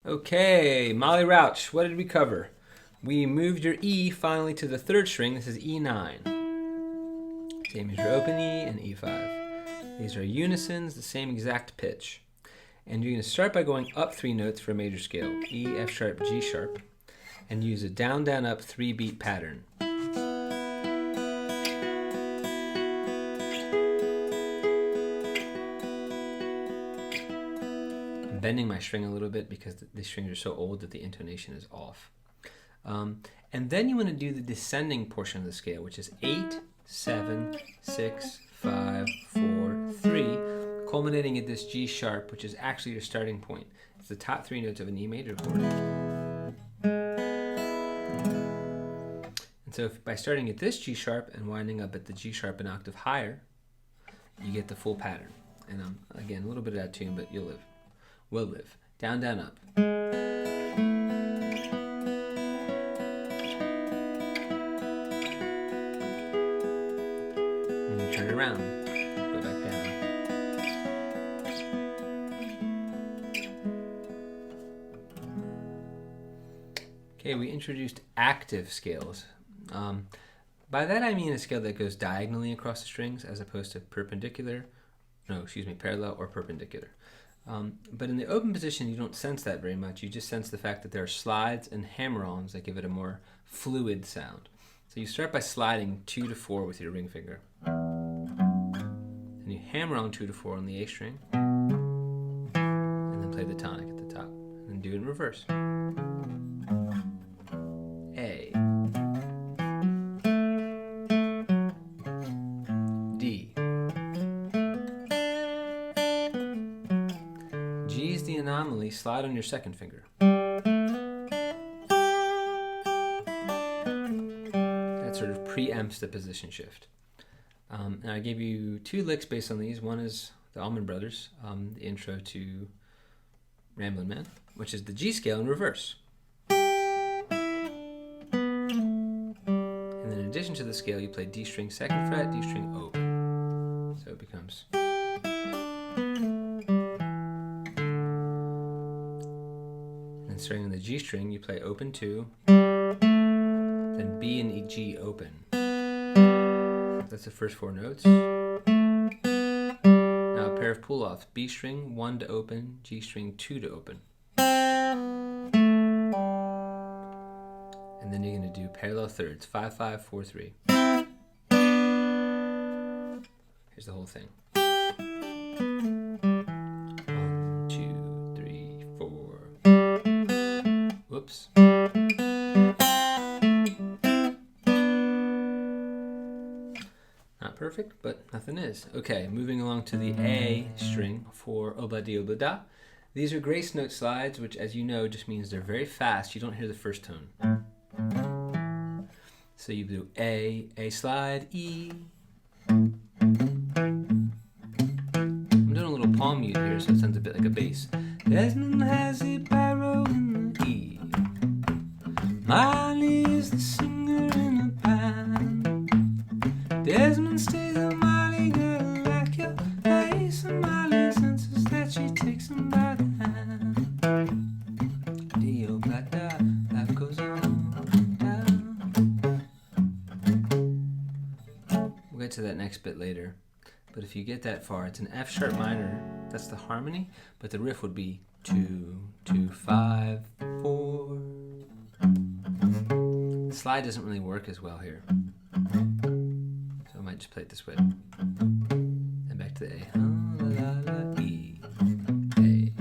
Okay, Molly Rauch, what did we cover? We moved your E finally to the third string. This is E9. Same as your open E and E5. These are unisons, the same exact pitch. And you're going to start by going up 3 notes for a major scale. E, F sharp, G sharp. And use a down, down, up 3-beat pattern. I'm bending my string a little bit because the strings are so old that the intonation is off. And then you want to do the descending portion of the scale, which is 8, 7, 6, 5, 4, 3, culminating at this G sharp, which is actually your starting point. It's the top 3 notes of an E major chord. And so by starting at this G sharp and winding up at the G sharp an octave higher, you get the full pattern. And again, a little bit out of tune, but you'll live. Will live. Down, down, up. And you turn it around. Go back down. Okay, we introduced active scales. By that I mean a scale that goes diagonally across the strings as opposed to parallel or perpendicular. But in the open position, you don't sense that very much. You just sense the fact that there are slides and hammer-ons that give it a more fluid sound. So you start by sliding 2 to 4 with your ring finger. And you hammer on 2 to 4 on the A string. And then play the tonic at the top. And then do it in reverse. A. D. G is the anomaly. Slide on your second finger. That sort of preempts the position shift. And I gave you 2 licks based on these. One is the Allman Brothers, the intro to Ramblin' Man, which is the G scale in reverse. And then in addition to the scale, you play D string 2nd fret, D string open. So it becomes... And starting on the G string, you play open 2, then B and E, G open. That's the first 4 notes. Now a pair of pull-offs. B string 1 to open, G string 2 to open. And then you're going to do parallel thirds, 5, 5, 4, 3. Here's the whole thing. 1, 2, 3, 4. Whoops. Not perfect, but nothing is. Okay, moving along to the A string for Obla-di Obla-da. These are grace note slides, which, as you know, just means they're very fast. You don't hear the first tone. So you do A slide, E. I'm doing a little palm mute here, so it sounds a bit like a bass. Desmond has a barrow in the E. Miley is the singer in a band. Desmond stays a Miley girl like your face, and Miley senses that she takes him by the hand. D-O-bla-da, life goes on. We'll get to that next bit later. But if you get that far, it's an F sharp minor. That's the harmony, but the riff would be 2, 2, 5, 4. The slide doesn't really work as well here. So I might just play it this way. And back to the A. La, la, E. A.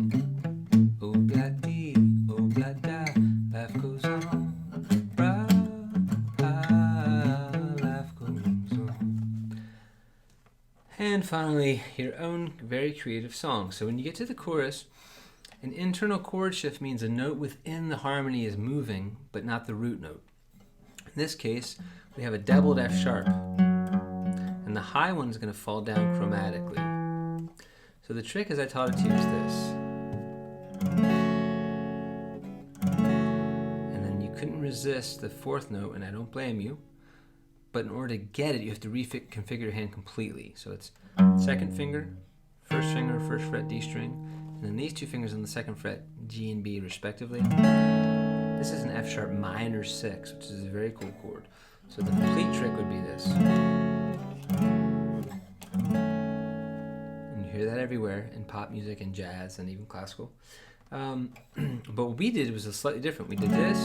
Oh-bla-dee, oh-bla-da, life goes on. Life goes on. And finally, your own very creative song. So when you get to the chorus, an internal chord shift means a note within the harmony is moving, but not the root note. In this case, we have a doubled F sharp, and the high one is going to fall down chromatically. So the trick, as I taught it to you, is this. And then you couldn't resist the 4th note, and I don't blame you, but in order to get it, you have to reconfigure your hand completely. So it's 2nd finger, 1st finger, 1st fret, D string, and then these two fingers on the second fret, G and B respectively. This is an F sharp minor 6, which is a very cool chord. So the complete trick would be this. And you hear that everywhere in pop music and jazz and even classical. But what we did was slightly different. We did this,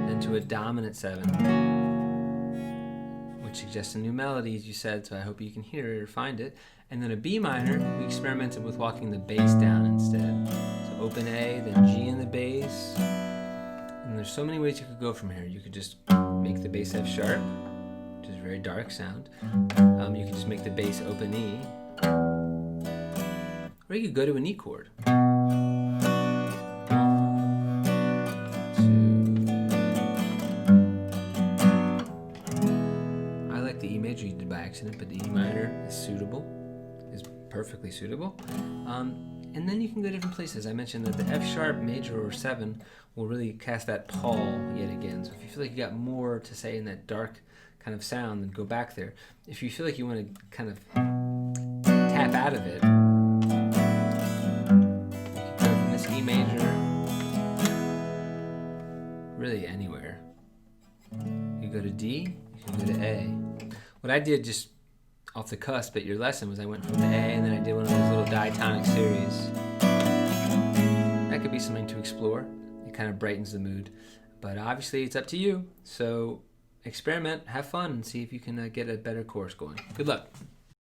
then to a dominant 7, which suggests a new melody, as you said, so I hope you can hear it or find it. And then a B minor, we experimented with walking the bass down instead. So open A, then G in the bass. And there's so many ways you could go from here. You could just make the bass F sharp, which is a very dark sound. You could just make the bass open E. Or you could go to an E chord. 1, 2. I like the E major you did by accident, but the E minor is suitable, is perfectly suitable. And then you can go different places. I mentioned that the F sharp major or 7 will really cast that pall yet again. So if you feel like you got more to say in that dark kind of sound, then go back there. If you feel like you want to kind of tap out of it, you can go from this E major really anywhere. You go to D, you can go to A. What I did just off the cusp at your lesson was I went from the A and then I did one of those little diatonic series. That could be something to explore. It kind of brightens the mood. But obviously it's up to you. So experiment, have fun, and see if you can get a better chorus going. Good luck.